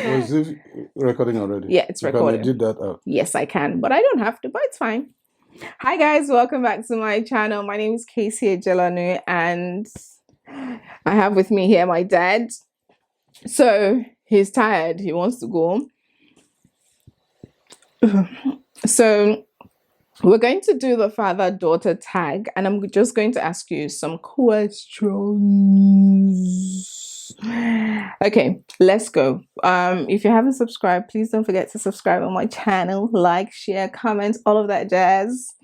Was it recording already? Yeah, it's recording. You can edit that out. Yes, I can, but I don't have to, but it's fine. Hi guys, welcome back to my channel. My name is Ejelonu, and I have with me here my dad. So he's tired, he wants to go. So we're going to do the father-daughter tag, and I'm just going to ask you some questions. Okay, let's go. If you haven't subscribed, please don't forget to subscribe on my channel, like, share, comment, all of that jazz.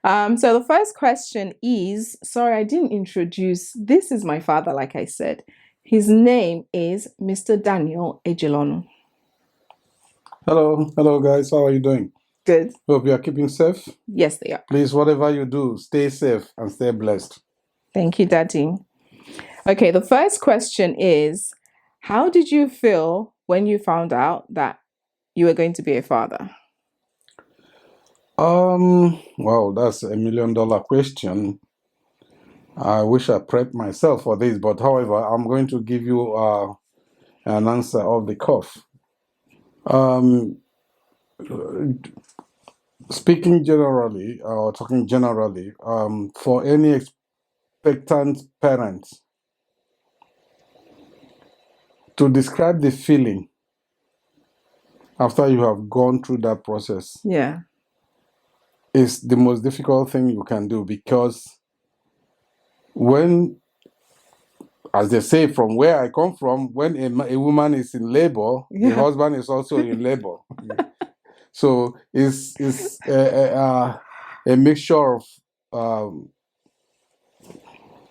So the first question is, sorry, I didn't introduce, this is my father, like I said. His name is Mr. Daniel Ejelonu. Hello guys, how are you doing? Good. Hope you are keeping safe. Yes, they are. Please, whatever you do, stay safe and stay blessed. Thank you, Daddy. Okay, the first question is, how did you feel when you found out that you were going to be a father? Well, that's $1 million question. I wish I prepped myself for this, but however, I'm going to give you an answer off the cuff. Speaking generally, or talking generally, for any expectant parent, to describe the feeling after you have gone through that process, Yeah, is the most difficult thing you can do, because when, as they say, from where I come from, when a woman is in labor, yeah. the husband is also in labor. So it's a mixture of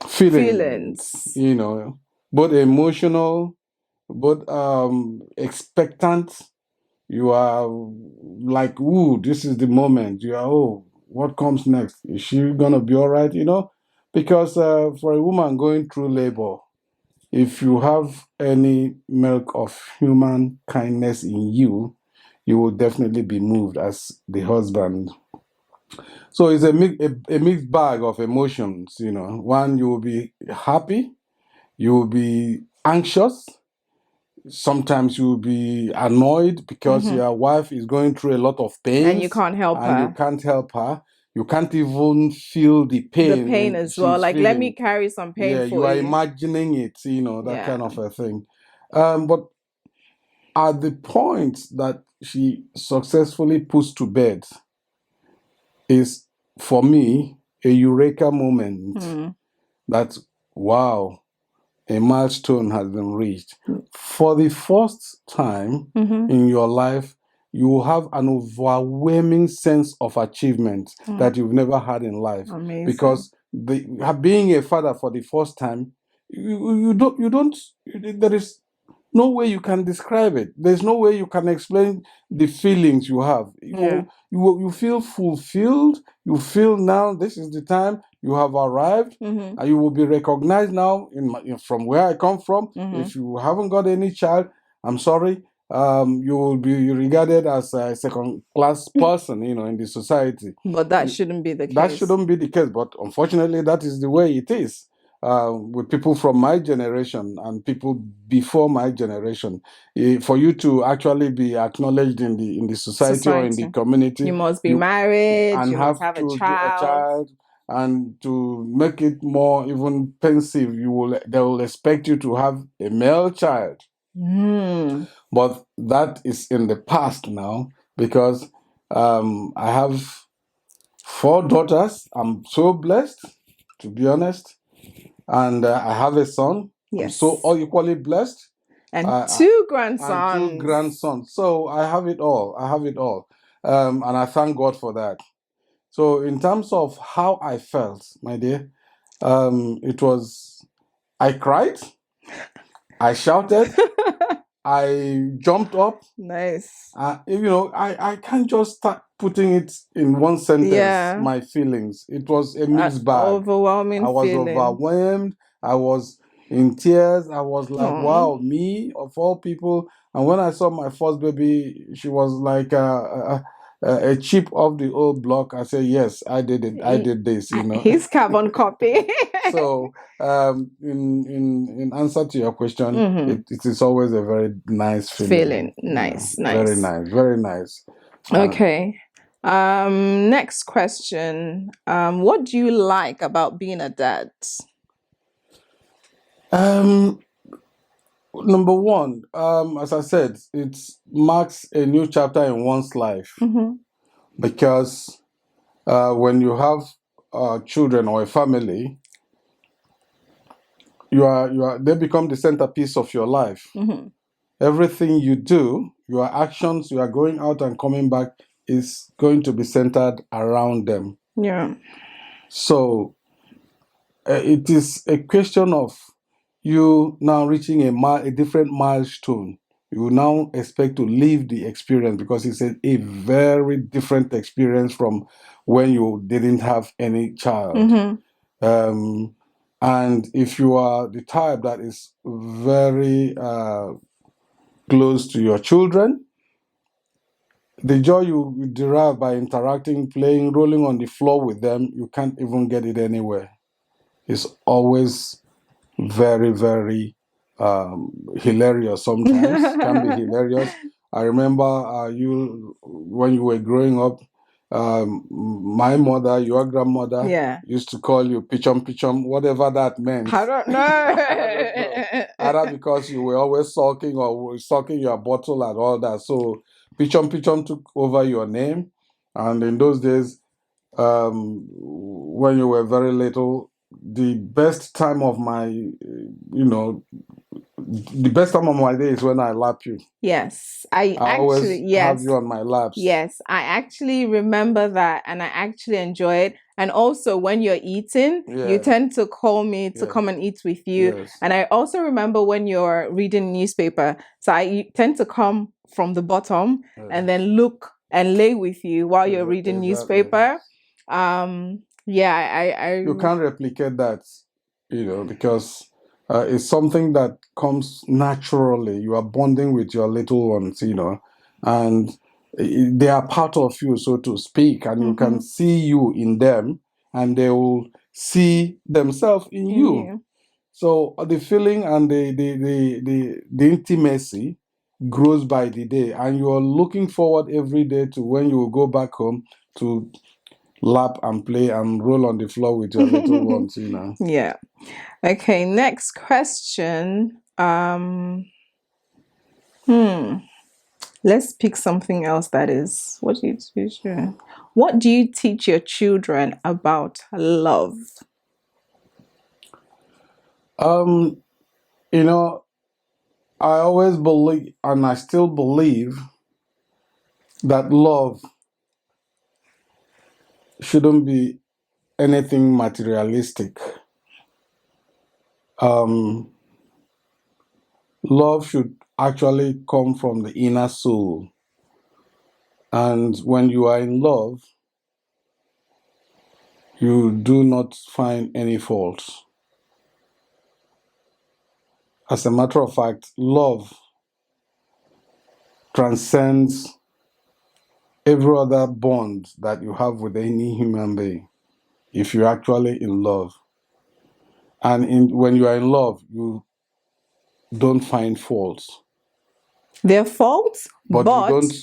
feelings, you know, both emotional, both expectant. You are like, ooh, this is the moment. You are, oh, what comes next? Is she gonna be all right? You know, because for a woman going through labor, if you have any milk of human kindness in you, you will definitely be moved as the husband. So it's a mixed bag of emotions, you know. One, you will be happy, you will be anxious, sometimes you will be annoyed because your wife is going through a lot of pain and you can't help her. You can't help her. You can't even feel the pain. The pain as well. Like, let me carry some pain for you. You are imagining it, you know, that kind of a thing. But at the point that she successfully puts to bed is, for me, a eureka moment. That, wow, a milestone has been reached. For the first time in your life, you will have an overwhelming sense of achievement that you've never had in life. Amazing. Because being a father for the first time, there is no way you can describe it. There's no way you can explain the feelings you have. You feel fulfilled. You feel now this is the time you have arrived, and you will be recognized now from where I come from. If you haven't got any child, I'm sorry. You will be regarded as a second-class person, you know, in the society. But that shouldn't be the case. That shouldn't be the case. But unfortunately, that is the way it is. With people from my generation and people before my generation, for you to actually be acknowledged in the society or in the community, you must be married and you must have a child. And to make it more even pensive, they will expect you to have a male child. But that is in the past now, because I have 4 daughters. I'm so blessed, to be honest. And I have a son. Yes. I'm so equally blessed. And 2 grandsons. And 2 grandsons. So I have it all. And I thank God for that. So in terms of how I felt, my dear, I cried, I shouted, I jumped up. Nice. You know, I can't just start putting it in one sentence, my feelings. It was a mixed bag. Overwhelming I was feeling. overwhelmed. I was in tears. I was like, wow, me of all people. And when I saw my first baby, she was like a chip off the old block. I said, yes, I did it. I did this, you know. His carbon copy. So, in answer to your question, Mhm. it is always a very nice feeling. Nice, Very nice. nice, very nice. Okay. Next question. What do you like about being a dad? Number one, as I said, it marks a new chapter in one's life Mhm. because when you have children or a family, they become the centerpiece of your life. Mhm. Everything you do, your actions, you are going out and coming back, is going to be centered around them. Yeah. So it is a question of you now reaching a different milestone. You now expect to live the experience because it's a very different experience from when you didn't have any child. Mhm. And if you are the type that is very close to your children, the joy you derive by interacting, playing, rolling on the floor with them, you can't even get it anywhere. It's always very, very hilarious sometimes. Can be hilarious. I remember you when you were growing up, my mother, your grandmother, Yeah. used to call you pichum pichum, whatever that meant. I don't know. I don't know. Either because you were always sulking or sucking your bottle and all that. So pichum pichum took over your name. And in those days, when you were very little, the best time of my, the best time of my day is when I lap you. Yes, I always have you on my laps. Yes, I actually remember that and I actually enjoy it. And also when you're eating, you tend to call me to come and eat with you. Yes. And I also remember when you're reading newspaper. So I tend to come from the bottom and then look and lay with you while you're reading newspaper. Yeah, you can't replicate that, because it's something that comes naturally. You are bonding with your little ones, and they are part of you, so to speak, and you can see you in them, and they will see themselves in you. So the feeling and the intimacy grows by the day, and you are looking forward every day to when you will go back home to lap and play and roll on the floor with your little ones, Yeah. Okay, next question. Let's pick something else that is. What do you teach your children about love? You know, I always believe, and I still believe, that love shouldn't be anything materialistic. Love should actually come from the inner soul. And when you are in love, you do not find any faults. As a matter of fact, love transcends every other bond that you have with any human being if you're actually in love. And when you are in love, you don't find faults. There are faults, But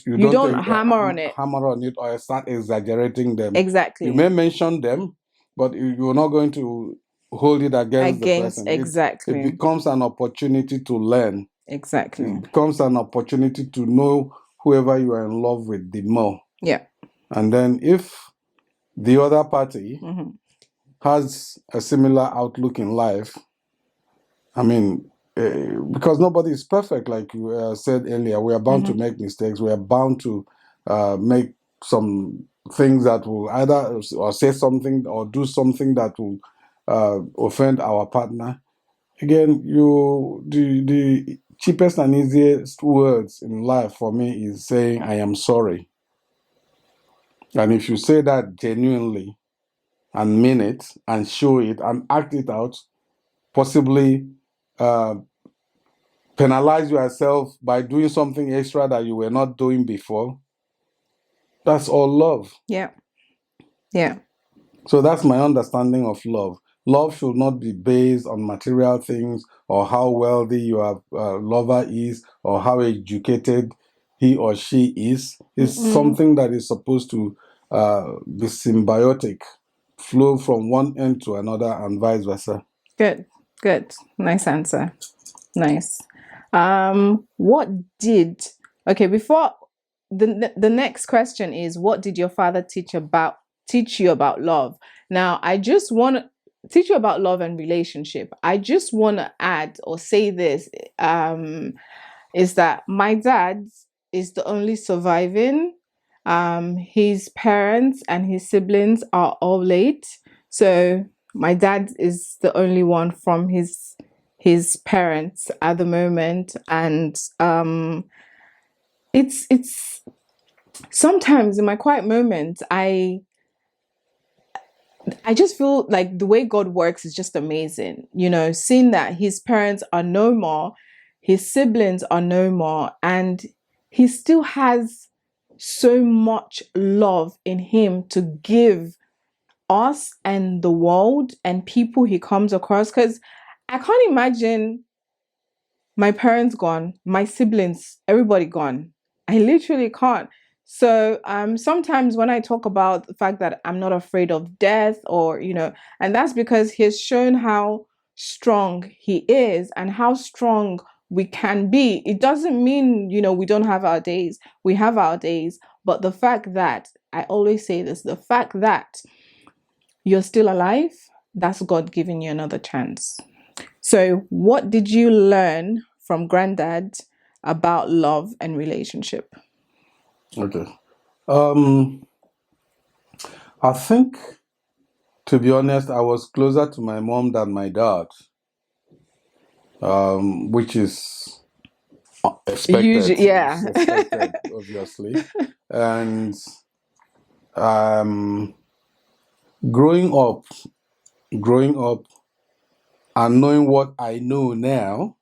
you don't hammer on it. Hammer on it or start exaggerating them. Exactly. You may mention them, but you're not going to hold it against the person. Exactly. It becomes an opportunity to learn. Exactly. It becomes an opportunity to know whoever you are in love with the more. Yeah. And then if the other party has a similar outlook in life, I mean, because nobody is perfect, like you said earlier. We are bound to make mistakes. We are bound to make some things that will either or say something or do something that will offend our partner. Again, the cheapest and easiest words in life for me is saying I am sorry. And if you say that genuinely and mean it and show it and act it out, possibly penalize yourself by doing something extra that you were not doing before, that's all love. Yeah. Yeah. So that's my understanding of love. Love should not be based on material things or how wealthy your lover is or how educated he or she is. It's something that is supposed to be symbiotic, flow from one end to another and vice versa. Good. Nice answer. Nice. What did before the next question is, what did your father teach you about love? Now, I just want to teach you about love and relationship. I just want to add or say this is that my dad is the only surviving. His parents and his siblings are all late, so my dad is the only one from his parents at the moment, and it's sometimes in my quiet moments I just feel like the way God works is just amazing. You know, seeing that his parents are no more, his siblings are no more, and he still has so much love in him to give us and the world and people he comes across. Because I can't imagine my parents gone, my siblings, everybody gone. I literally can't. So sometimes when I talk about the fact that I'm not afraid of death, or and that's because he has shown how strong he is and how strong we can be. It doesn't mean we don't have our days. We have our days, but the fact that, I always say this, the fact that you're still alive, that's God giving you another chance. So, what did you learn from Grandad about love and relationship? Okay. I think, to be honest, I was closer to my mom than my dad, which is expected. Usually, yeah. It's expected, obviously. And growing up and knowing what I know now,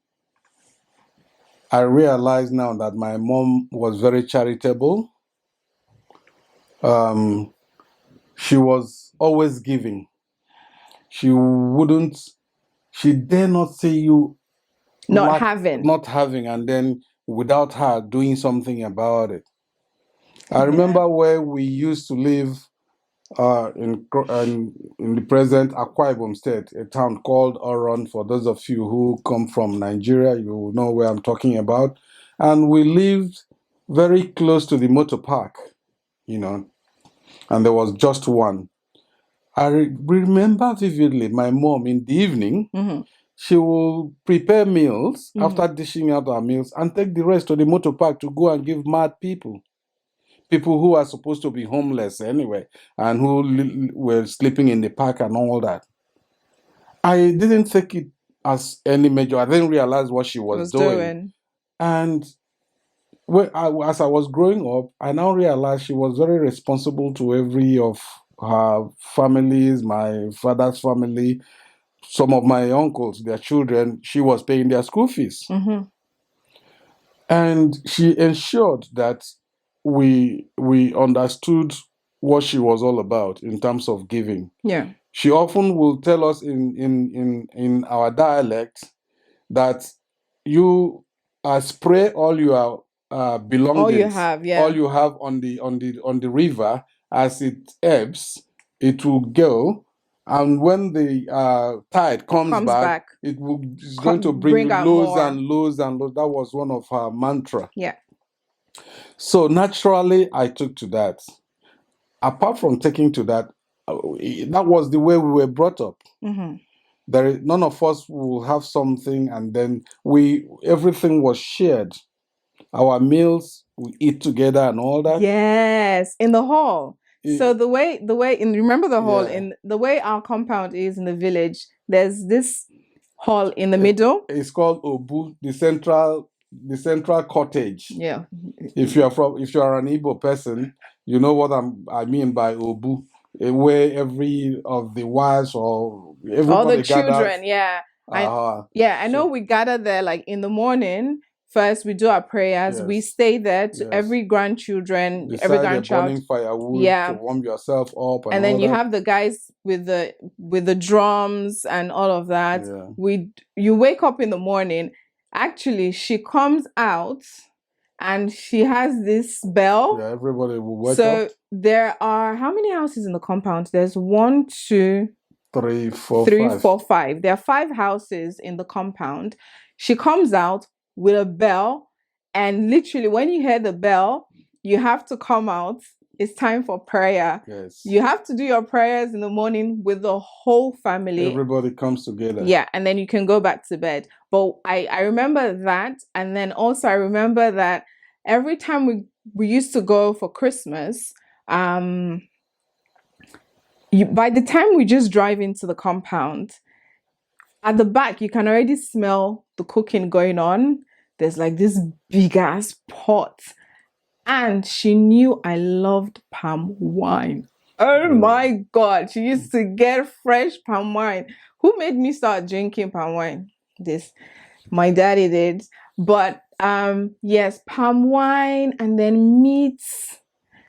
I realize now that my mom was very charitable. She was always giving. She dare not say you Not having. And then without her doing something about it. I remember where we used to live in the present Akwa Ibom State, a town called Oron. For those of you who come from Nigeria, you will know where I'm talking about. And we lived very close to the motor park, and there was just one. I remember vividly my mom in the evening. She will prepare meals after dishing out our meals and take the rest to the motor park to go and give mad people who are supposed to be homeless anyway and who were sleeping in the park and all that. I didn't take it as any major. I didn't realize what she was doing. And as I was growing up, I now realized she was very responsible to every of her families, my father's family, some of my uncles, their children. She was paying their school fees. And she ensured that we understood what she was all about in terms of giving. Yeah. She often will tell us in our dialect that you spray all your belongings, all you have, yeah, all you have on the river. As it ebbs, it will go, and when the tide comes back, it's going to bring loads and loads and loads. That was one of her mantra. Yeah. So naturally, I took to that. Apart from taking to that, that was the way we were brought up. None of us will have something, and then everything was shared. Our meals, we eat together and all that. Yes, in the hall. So the way remember the hall, in the way our compound is in the village, there's this hall in the middle. It's called Obu, the central cottage. Yeah. If you are an Igbo person, you know what I mean by Obu, where every of the wives or everybody all the children gathers. I know we gather there like in the morning, first we do our prayers. We Yes. stay there to Yes. every grandchild. Beside the burning firewood to warm yourself up, and then all you that. have the guys with the drums and all of that. Yeah. You wake up in the morning. Actually, she comes out and she has this bell. Yeah, everybody will wake up. So there are how many houses in the compound? There's 1, 2, 3, 4, 3, 5. 4, 5. There are 5 houses in the compound. She comes out with a bell, and literally when you hear the bell, you have to come out. It's time for prayer. Yes. You have to do your prayers in the morning with the whole family. Everybody comes together. Yeah, and then you can go back to bed. But I remember that, and then also I remember that every time we used to go for Christmas, by the time we just drive into the compound, at the back you can already smell the cooking going on. There's like this big ass pot. And she knew I loved palm wine. Oh my God. She used to get fresh palm wine. Who made me start drinking palm wine? My daddy did. But yes, palm wine and then meats.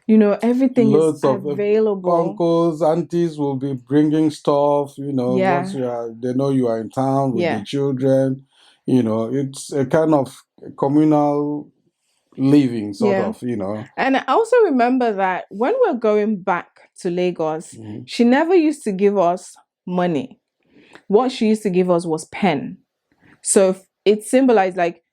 Everything Loads is of available. Uncles, aunties will be bringing stuff, Yeah. once they know you are in town with the children. It's a kind of communal living, sort of. And I also remember that when we're going back to Lagos, she never used to give us money. What she used to give us was pen. So it symbolized like,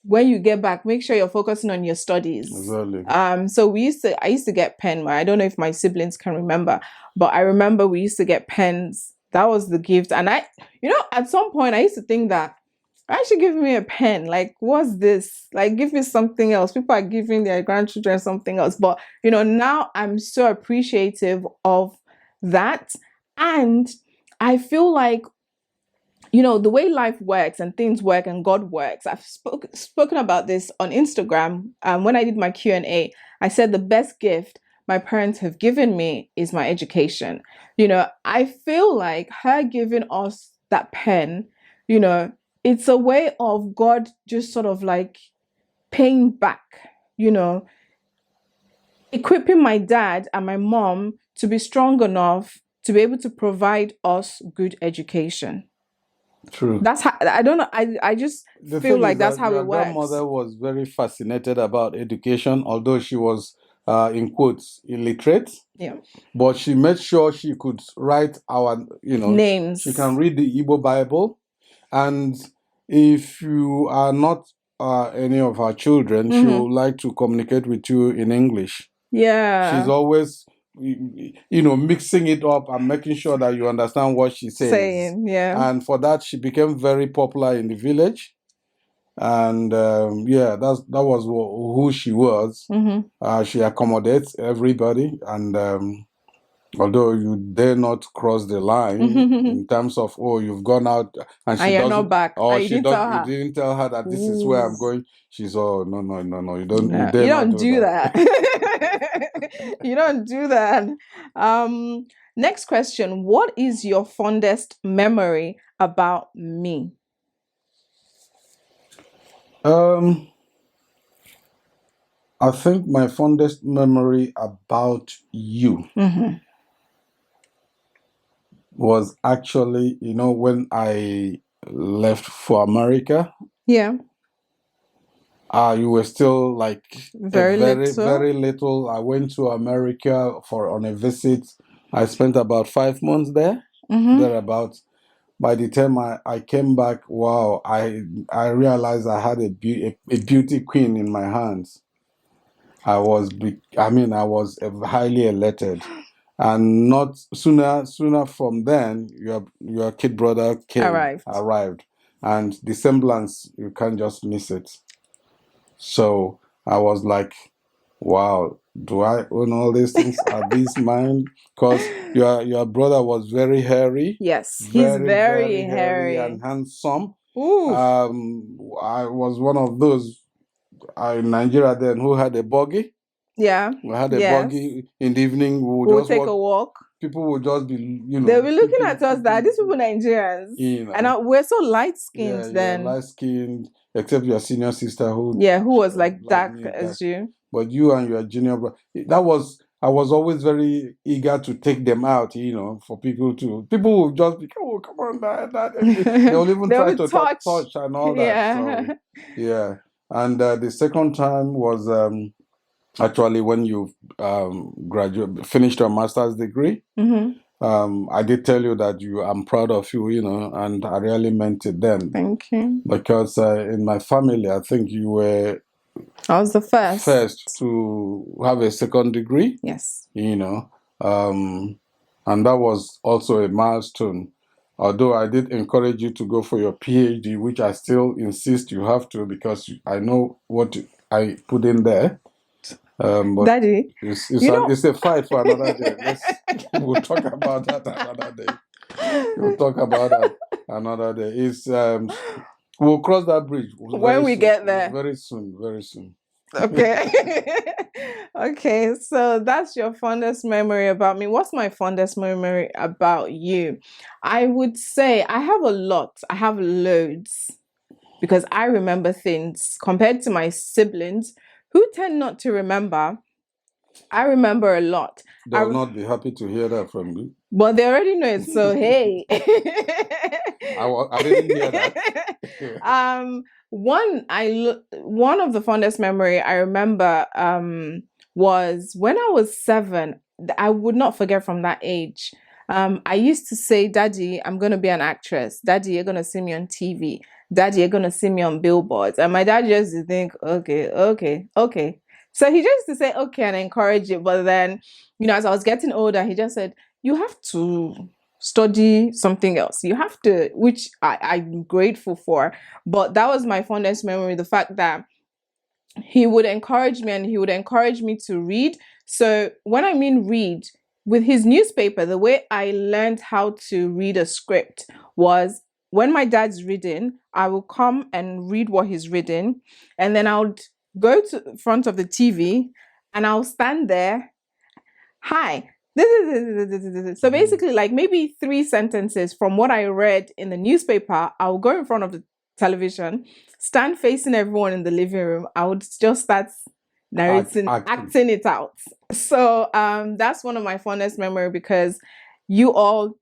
when you get back, make sure you're focusing on your studies. Exactly. So I used to get pen. I don't know if my siblings can remember, but I remember we used to get pens. That was the gift. And at some point I used to think that, why should give me a pen? Like, what's this? Like, give me something else. People are giving their grandchildren something else. But, now I'm so appreciative of that. And I feel like, the way life works and things work and God works. I've spoken about this on Instagram. When I did my Q&A, I said the best gift my parents have given me is my education. I feel like her giving us that pen, it's a way of God just sort of like paying back, equipping my dad and my mom to be strong enough to be able to provide us good education. True. That's how, I don't know. I just feel like that's how it works. My grandmother was very fascinated about education, although she was, in quotes, illiterate. Yeah. But she made sure she could write our, names. She can read the Igbo Bible. And if you are not any of her children, she would like to communicate with you in English. Yeah. She's always, mixing it up and making sure that you understand what she says. Yeah. And for that, she became very popular in the village. And that was who she was. She accommodates everybody. And although you dare not cross the line in terms of, you've gone out and you're not back. Or you didn't tell her that this is where I'm going. She's no, you don't. No, you don't do that. You don't do that. Next question. What is your fondest memory about me? I think my fondest memory about you was actually, when I left for America. Yeah. You were still like very little. I went to America on a visit. I spent about 5 months there, thereabouts. By the time I came back, wow, I realized I had a beauty queen in my hands. I was highly elated. And not sooner from then, your kid brother arrived. And the semblance, you can't just miss it. So I was like, wow, do I own all these things? Are these mine? Because your brother was very hairy. Yes, he's very hairy and handsome. Ooh. I was one of those in Nigeria then who had a buggy. Yeah. We had a buggy in the evening. We would just take a walk. people would just be, They'll be looking peeping, at us that these people Nigerians, and we're so light skinned then. light skinned, except your senior sister who was like dark me, as you. But you and your junior brother, I was always very eager to take them out, for people will just be, oh, come on, that. They'll even try to touch and all that. Yeah. So, yeah. And the second time was actually when you finished your master's degree. Mm-hmm. I did tell you that I'm proud of you, and I really meant it then. Thank you. Because in my family, I think you were... I was the first to have a second degree. Yes. And that was also a milestone. Although I did encourage you to go for your PhD, which I still insist you have to, because I know what I put in there. But Daddy, it's a fight for another day. We'll talk about that another day. We'll talk about that another day. We'll cross that bridge when we get there. Very soon, very soon. Okay. Okay, so that's your fondest memory about me. What's my fondest memory about you? I would say I have a lot. I have loads, because I remember things compared to my siblings who tend not to remember. I remember a lot. They'll not be happy to hear that from you. But they already know it, so hey. I didn't hear that. One of the fondest memory I remember was when I was 7. I would not forget from that age. I used to say, Daddy, I'm going to be an actress. Daddy, you're going to see me on TV. Daddy, you're going to see me on billboards. And my dad just to think, okay. So he just to say, okay, and encourage it. But then, as I was getting older, he just said, you have to study something else. You have to, which I'm grateful for. But that was my fondest memory, the fact that he would encourage me, and he would encourage me to read. So when I mean read, with his newspaper, the way I learned how to read a script was when my dad's reading, I will come and read what he's reading, and then I would go to the front of the TV and I'll stand there. Hi. So basically, like maybe 3 sentences from what I read in the newspaper, I'll go in front of the television, stand facing everyone in the living room. I would just start narrating, acting it out. So that's one of my fondest memory, because you all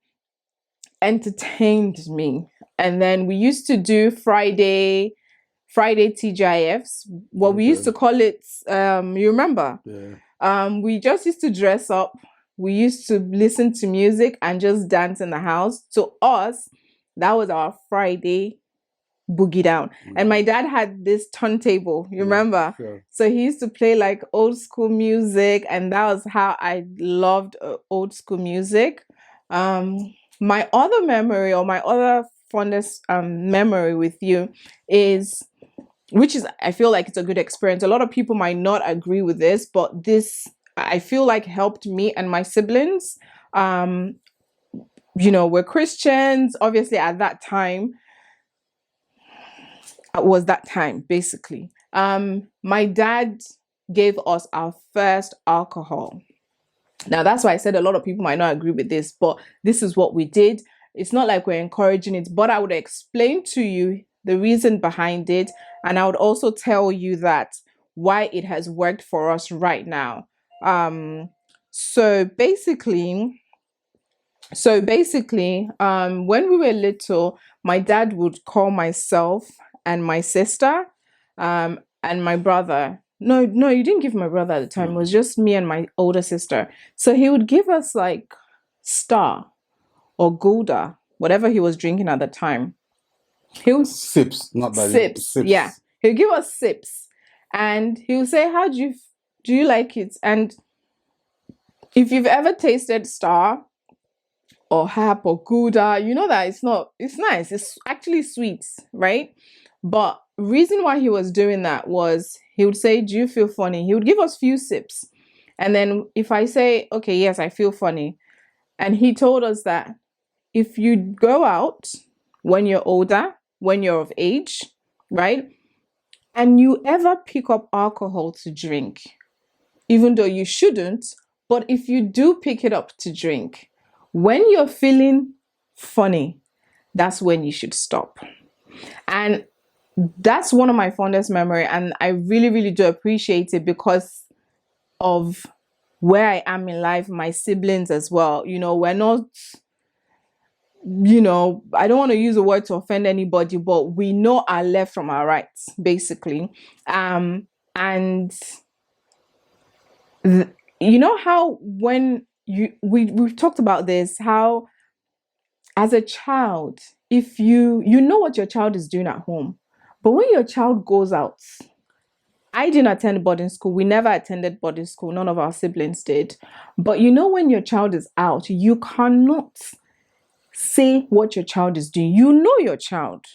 entertained me. And then we used to do Friday TGIFs. Well, we used to call it, you remember? Yeah. We just used to dress up. We used to listen to music and just dance in the house. To us, that was our Friday boogie down. And my dad had this turntable, you remember? Sure. So he used to play like old school music, and that was how I loved old school music. My other memory, or my other fondest memory with you is, which is, I feel like it's a good experience. A lot of people might not agree with this, but this, I feel like, helped me and my siblings. We're Christians, obviously at that time. Was that time, basically. My dad gave us our first alcohol. Now, that's why I said a lot of people might not agree with this, but this is what we did. It's not like we're encouraging it, but I would explain to you the reason behind it. And I would also tell you that why it has worked for us right now. So basically, when we were little, my dad would call myself and my sister, and my brother. No, you didn't give my brother at the time. It was just me and my older sister. So he would give us like Star or Gouda, whatever he was drinking at the time. He would sips, not that sips. Yeah, he'll give us sips, and he'll say, "How do you like it?" And if you've ever tasted Star or Hap or Gouda, you know that it's nice. It's actually sweet, right? But reason why he was doing that was he would say, "Do you feel funny?" He would give us few sips. And then if I say, "Okay, yes, I feel funny." And he told us that if you go out when you're older, when you're of age, right? And you ever pick up alcohol to drink, even though you shouldn't, but if you do pick it up to drink, when you're feeling funny, that's when you should stop. And that's one of my fondest memory, and I really, really do appreciate it because of where I am in life, my siblings as well. We're not, I don't want to use a word to offend anybody, but we know our left from our rights, basically. And you know how when we've talked about this, how as a child, if you know what your child is doing at home, but when your child goes out, I didn't attend boarding school. We never attended boarding school. None of our siblings did. But when your child is out, you cannot say what your child is doing. You know your child.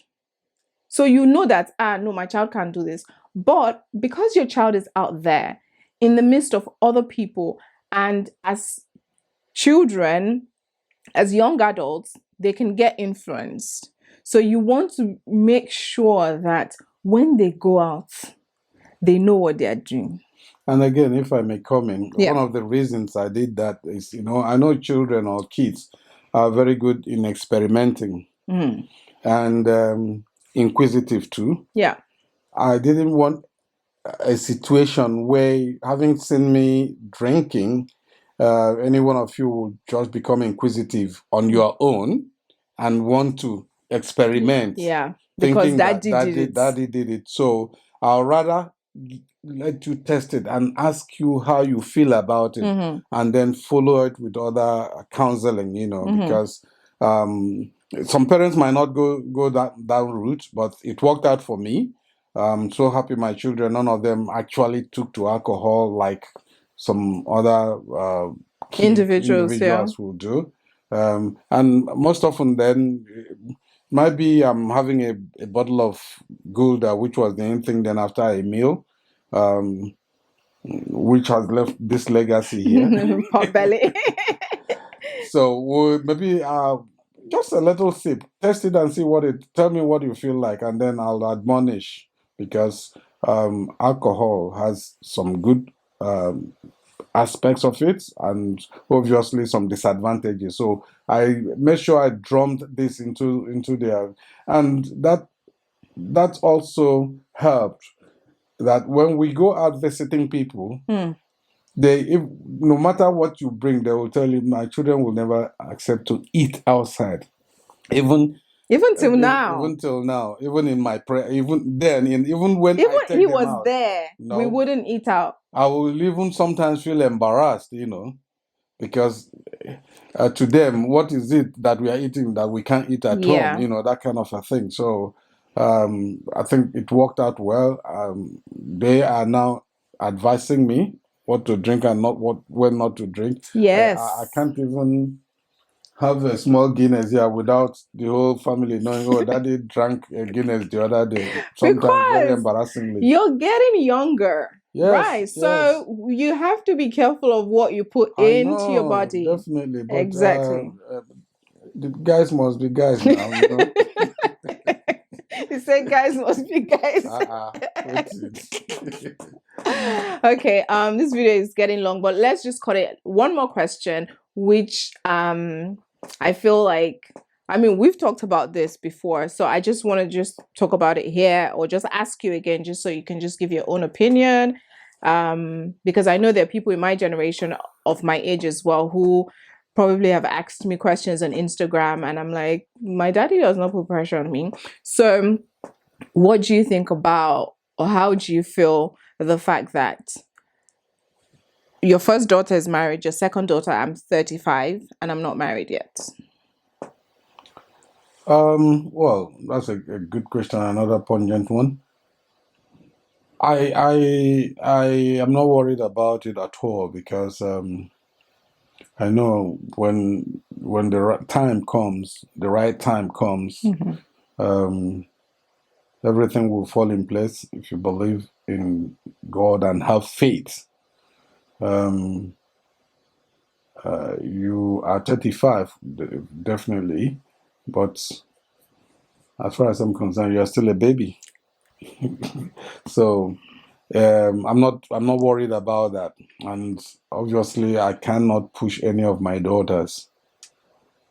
So you know that, no, my child can't do this. But because your child is out there in the midst of other people, and as children, as young adults, they can get influenced. So you want to make sure that when they go out, they know what they are doing. And again, if I may comment, Yeah. one of the reasons I did that is, I know children or kids are very good in experimenting and inquisitive too. Yeah. I didn't want a situation where, having seen me drinking, any one of you will just become inquisitive on your own and want to experiment. Yeah, because Daddy did it. So I'll rather let you test it and ask you how you feel about it, and then follow it with other counseling, because some parents might not go that route, but it worked out for me. I'm so happy my children, none of them actually took to alcohol like some other individuals will do. And most often then, might be I'm having a bottle of Gulda, which was the end thing then after a meal, which has left this legacy here. Pot belly. So maybe just a little sip, test it and see tell me what you feel like, and then I'll admonish, because alcohol has some good aspects of it and obviously some disadvantages. So I made sure I drummed this into there, and that also helped. That when we go out visiting people, no matter what you bring, they will tell you, my children will never accept to eat outside. Even till now. Even till now. Even in my prayer, even then, even when even I take he them was out, there, we wouldn't eat out. I will even sometimes feel embarrassed, because to them, what is it that we are eating that we can't eat at home? That kind of a thing. So I think it worked out well. They are now advising me what to drink and when not to drink. Yes. I can't even have a small Guinness here without the whole family knowing, oh, Daddy drank a Guinness the other day. Sometimes very embarrassingly. You're getting younger. Yes, right. Yes. So you have to be careful of what you put into your body. Definitely. But, exactly. The guys must be guys now, You said guys must be guys. Okay, this video is getting long, but let's just cut it. One more question, which I feel like, we've talked about this before, so I just want to just talk about it here, or just ask you again, just so you can just give your own opinion, because I know there are people in my generation of my age as well who probably have asked me questions on Instagram, and I'm like, my daddy does not put pressure on me. So what do you think about, or how do you feel the fact that your first daughter is married, your second daughter, I'm 35 and I'm not married yet? Well, that's a good question, another pungent one. I am not worried about it at all, because I know when the right time comes, everything will fall in place if you believe in God and have faith. You are 35, definitely, but as far as I'm concerned, you are still a baby. So I'm not worried about that, and obviously I cannot push any of my daughters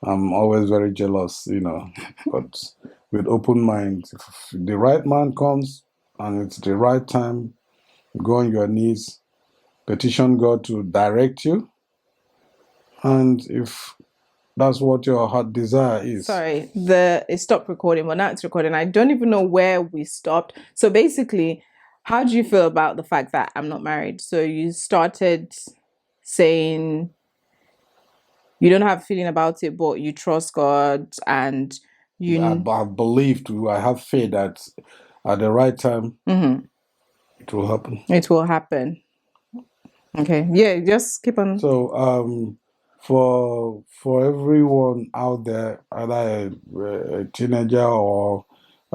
I'm always very jealous, but with open mind. If the right man comes and it's the right time, go on your knees, petition God to direct you. And if that's what your heart desire is. Sorry, it stopped recording, but now it's recording. I don't even know where we stopped. So basically, how do you feel about the fact that I'm not married? So you started saying you don't have a feeling about it, but you trust God and I believe I have faith that at the right time, Mhm. it will happen. It will happen. Okay. Yeah, just keep on. So, for everyone out there, either a teenager or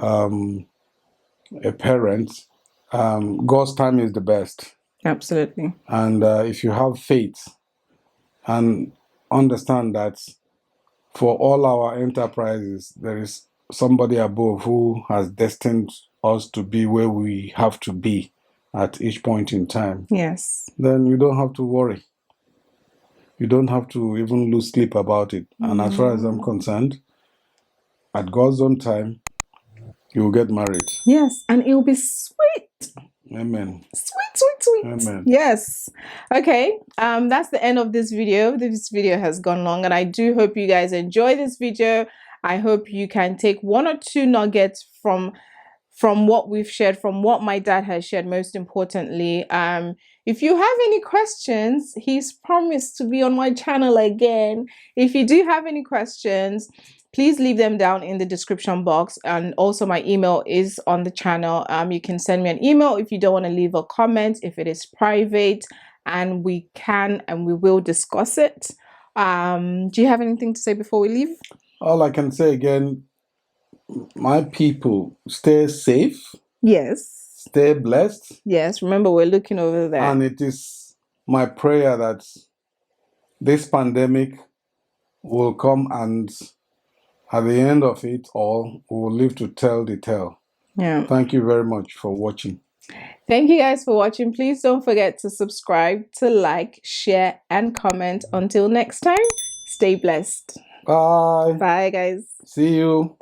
a parent, God's time is the best. Absolutely. And if you have faith and understand that for all our enterprises, there is somebody above who has destined us to be where we have to be at each point in time. Yes. Then you don't have to worry. You don't have to even lose sleep about it. And as far as I'm concerned, at God's own time, you will get married. Yes, and it will be sweet. Amen. Sweet. Amen. Yes. Okay. That's the end of this video. This video has gone long, and I do hope you guys enjoy this video. I hope you can take one or two nuggets from what we've shared, from what my dad has shared, most importantly. If you have any questions, he's promised to be on my channel again. If you do have any questions, please leave them down in the description box, and also my email is on the channel. You can send me an email if you don't want to leave a comment, if it is private, and we can and we will discuss it. Do you have anything to say before we leave? All I can say again, my people, stay safe. Yes. Stay blessed. Yes, remember we're looking over there. And it is my prayer that this pandemic will come, and at the end of it all, we will live to tell the tale. Yeah. Thank you very much for watching. Thank you guys for watching. Please don't forget to subscribe, to like, share, and comment. Until next time, stay blessed. Bye. Bye, guys. See you.